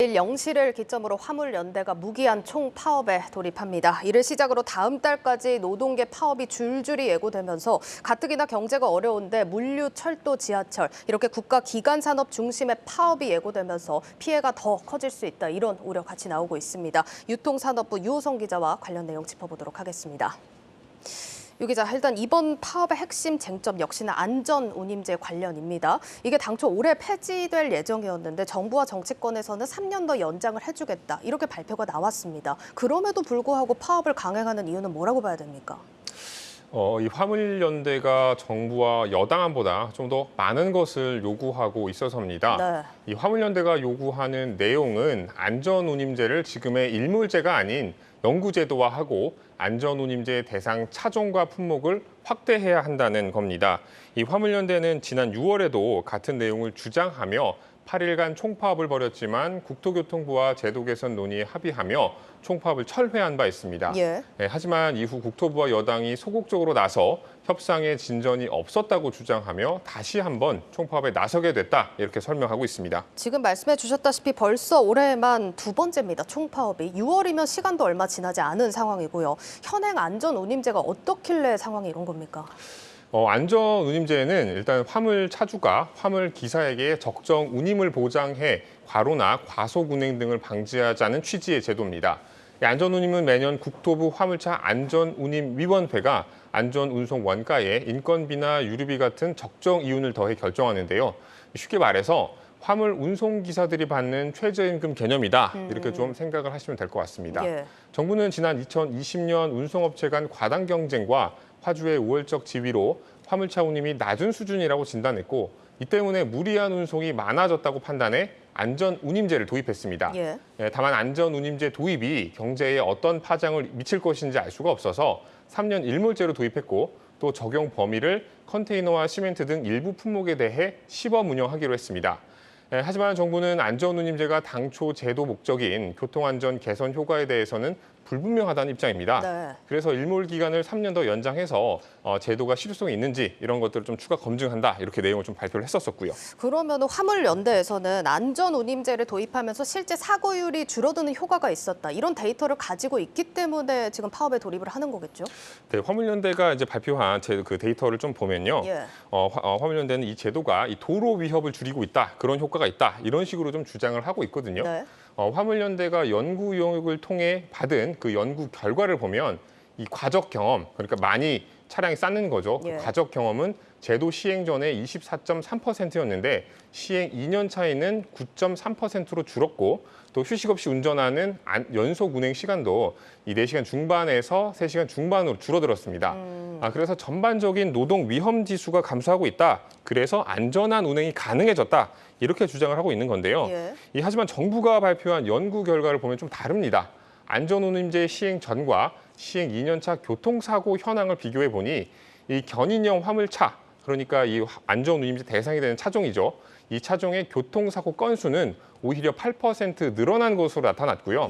내일 0시를 기점으로 화물연대가 무기한 총파업에 돌입합니다. 이를 시작으로 다음 달까지 노동계 파업이 줄줄이 예고되면서 가뜩이나 경제가 어려운데 물류, 철도, 지하철 이렇게 국가 기간 산업 중심의 파업이 예고되면서 피해가 더 커질 수 있다. 이런 우려 같이 나오고 있습니다. 유통산업부 유호성 기자와 관련 내용 짚어보도록 하겠습니다. 유 기자, 일단 이번 파업의 핵심 쟁점 역시나 안전운임제 관련입니다. 이게 당초 올해 폐지될 예정이었는데 정부와 정치권에서는 3년 더 연장을 해주겠다 이렇게 발표가 나왔습니다. 그럼에도 불구하고 파업을 강행하는 이유는 뭐라고 봐야 됩니까? 이 화물연대가 정부와 여당안보다 좀 더 많은 것을 요구하고 있어서입니다. 네. 이 화물연대가 요구하는 내용은 안전운임제를 지금의 일몰제가 아닌 영구제도화하고 안전운임제 대상 차종과 품목을 확대해야 한다는 겁니다. 이 화물연대는 지난 6월에도 같은 내용을 주장하며 8일간 총파업을 벌였지만 국토교통부와 제도 개선 논의에 합의하며 총파업을 철회한 바 있습니다. 예. 하지만 이후 국토부와 여당이 소극적으로 나서 협상에 진전이 없었다고 주장하며 다시 한번 총파업에 나서게 됐다 이렇게 설명하고 있습니다. 지금 말씀해 주셨다시피 벌써 올해만 두 번째입니다. 총파업이. 6월이면 시간도 얼마 지나지 않은 상황이고요. 현행 안전운임제가 어떻길래 상황이 이런 겁니까? 안전운임제는 일단 화물 차주가 화물 기사에게 적정 운임을 보장해 과로나 과속 운행 등을 방지하자는 취지의 제도입니다. 이 안전운임은 매년 국토부 화물차 안전운임위원회가 안전운송 원가에 인건비나 유류비 같은 적정 이윤을 더해 결정하는데요. 쉽게 말해서 화물 운송기사들이 받는 최저임금 개념이다. 이렇게 좀 생각을 하시면 될 것 같습니다. 예. 정부는 지난 2020년 운송업체 간 과당 경쟁과 화주의 우월적 지위로 화물차 운임이 낮은 수준이라고 진단했고 이 때문에 무리한 운송이 많아졌다고 판단해 안전운임제를 도입했습니다. 예. 다만 안전운임제 도입이 경제에 어떤 파장을 미칠 것인지 알 수가 없어서 3년 일몰제로 도입했고 또 적용 범위를 컨테이너와 시멘트 등 일부 품목에 대해 시범 운영하기로 했습니다. 하지만 정부는 안전운임제가 당초 제도 목적인 교통안전 개선 효과에 대해서는 불분명하다는 입장입니다. 네. 그래서 일몰 기간을 3년 더 연장해서 제도가 실효성이 있는지 이런 것들을 좀 추가 검증한다 이렇게 내용을 좀 발표를 했었고요. 그러면 화물연대에서는 안전운임제를 도입하면서 실제 사고율이 줄어드는 효과가 있었다. 이런 데이터를 가지고 있기 때문에 지금 파업에 돌입을 하는 거겠죠? 네, 화물연대가 이제 발표한 그 데이터를 좀 보면요. 예. 화물연대는 이 제도가 이 도로 위협을 줄이고 있다, 그런 효과가 있다 이런 식으로 좀 주장을 하고 있거든요. 네. 화물연대가 연구 용역을 통해 받은 그 연구 결과를 보면 이 과적 경험, 그러니까 많이 차량이 쌓는 거죠. 예. 그 과적 경험은 제도 시행 전에 24.3%였는데 시행 2년 차에는 9.3%로 줄었고 또 휴식 없이 운전하는 연속 운행 시간도 이 4시간 중반에서 3시간 중반으로 줄어들었습니다. 그래서 전반적인 노동 위험 지수가 감소하고 있다. 그래서 안전한 운행이 가능해졌다. 이렇게 주장을 하고 있는 건데요. 예. 하지만 정부가 발표한 연구 결과를 보면 좀 다릅니다. 안전운임제 시행 전과 시행 2년 차 교통사고 현황을 비교해 보니 이 견인형 화물차, 그러니까 이 안전운임제 대상이 되는 차종이죠. 이 차종의 교통사고 건수는 오히려 8% 늘어난 것으로 나타났고요.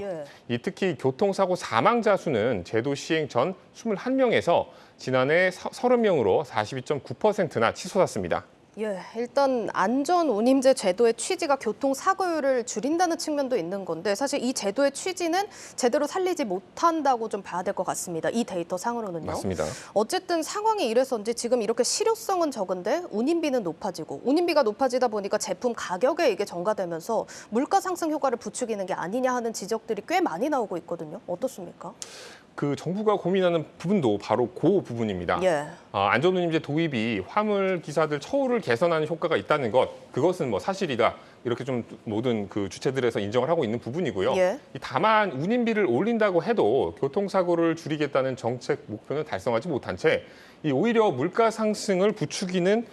예. 특히 교통사고 사망자 수는 제도 시행 전 21명에서 지난해 30명으로 42.9%나 치솟았습니다. 예, 일단 안전운임제 제도의 취지가 교통사고율을 줄인다는 측면도 있는 건데 사실 이 제도의 취지는 제대로 살리지 못한다고 좀 봐야 될 것 같습니다. 이 데이터 상으로는요. 맞습니다. 어쨌든 상황이 이래서인지 지금 이렇게 실효성은 적은데 운임비는 높아지고 운임비가 높아지다 보니까 제품 가격에 이게 전가되면서 물가 상승 효과를 부추기는 게 아니냐 하는 지적들이 꽤 많이 나오고 있거든요. 어떻습니까? 그 정부가 고민하는 부분도 바로 그 부분입니다. 예. 안전운임제 도입이 화물 기사들 처우를 개선하는 효과가 있다는 것, 그것은 뭐 사실이다. 이렇게 좀 모든 그 주체들에서 인정을 하고 있는 부분이고요. 예. 다만 운임비를 올린다고 해도 교통사고를 줄이겠다는 정책 목표는 달성하지 못한 채 오히려 물가 상승을 부추기는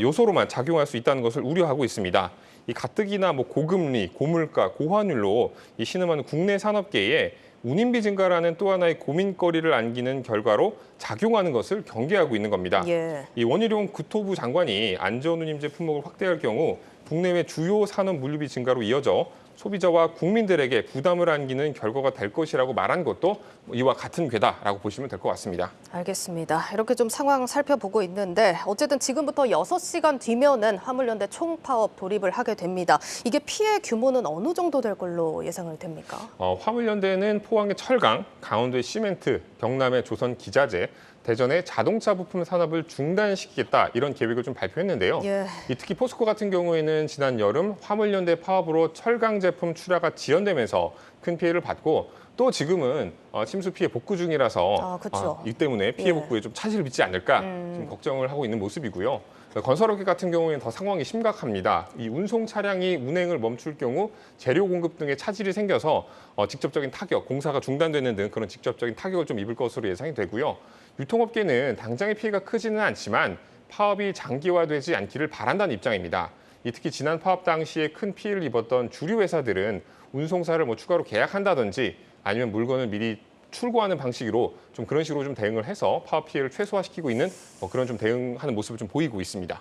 요소로만 작용할 수 있다는 것을 우려하고 있습니다. 가뜩이나 뭐 고금리, 고물가, 고환율로 신음하는 국내 산업계에 운임비 증가라는 또 하나의 고민거리를 안기는 결과로 작용하는 것을 경계하고 있는 겁니다. 예. 원희룡 국토부 장관이 안전운임제 품목을 확대할 경우 국내외 주요 산업 물류비 증가로 이어져 소비자와 국민들에게 부담을 안기는 결과가 될 것이라고 말한 것도 이와 같은 궤다라고 보시면 될 것 같습니다. 알겠습니다. 이렇게 좀 상황 살펴보고 있는데 어쨌든 지금부터 6시간 뒤면은 화물연대 총파업 돌입을 하게 됩니다. 이게 피해 규모는 어느 정도 될 걸로 예상을 됩니까? 화물연대는 포항의 철강, 강원도의 시멘트, 경남의 조선 기자재, 대전의 자동차 부품 산업을 중단시키겠다 이런 계획을 좀 발표했는데요. 예. 특히 포스코 같은 경우에는 지난 여름 화물연대 파업으로 철강 제품 출하가 지연되면서 큰 피해를 받고 또 지금은 침수 피해 복구 중이라서 그렇죠. 이 때문에 피해 복구에 좀 차질을 빚지 않을까 좀 걱정을 하고 있는 모습이고요. 건설업계 같은 경우에는 더 상황이 심각합니다. 이 운송 차량이 운행을 멈출 경우 재료 공급 등의 차질이 생겨서 직접적인 타격, 공사가 중단되는 등 그런 직접적인 타격을 좀 입을 것으로 예상이 되고요. 유통업계는 당장의 피해가 크지는 않지만 파업이 장기화되지 않기를 바란다는 입장입니다. 특히 지난 파업 당시에 큰 피해를 입었던 주류 회사들은 운송사를 추가로 계약한다든지 아니면 물건을 미리 출고하는 방식으로 좀 그런 식으로 좀 대응을 해서 파업 피해를 최소화시키고 있는 그런 좀 대응하는 모습을 좀 보이고 있습니다.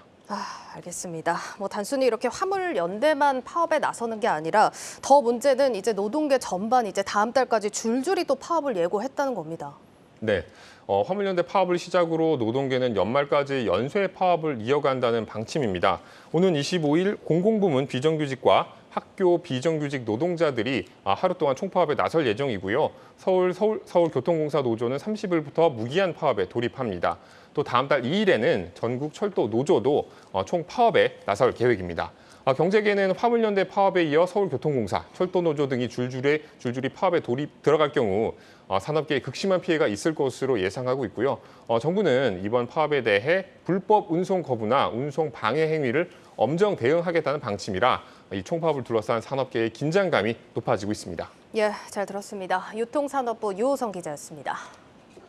알겠습니다. 단순히 이렇게 화물연대만 파업에 나서는 게 아니라 더 문제는 이제 노동계 전반 이제 다음 달까지 줄줄이 또 파업을 예고했다는 겁니다. 네, 화물연대 파업을 시작으로 노동계는 연말까지 연쇄 파업을 이어간다는 방침입니다. 오는 25일 공공부문 비정규직과 학교 비정규직 노동자들이 하루 동안 총파업에 나설 예정이고요. 서울교통공사 노조는 30일부터 무기한 파업에 돌입합니다. 또 다음 달 2일에는 전국 철도 노조도 총파업에 나설 계획입니다. 경제계는 화물연대 파업에 이어 서울교통공사, 철도노조 등이 줄줄이 파업에 들어갈 경우 산업계에 극심한 피해가 있을 것으로 예상하고 있고요. 정부는 이번 파업에 대해 불법 운송 거부나 운송 방해 행위를 엄정 대응하겠다는 방침이라 이 총파업을 둘러싼 산업계의 긴장감이 높아지고 있습니다. 예, 잘 들었습니다. 유통산업부 유호성 기자였습니다.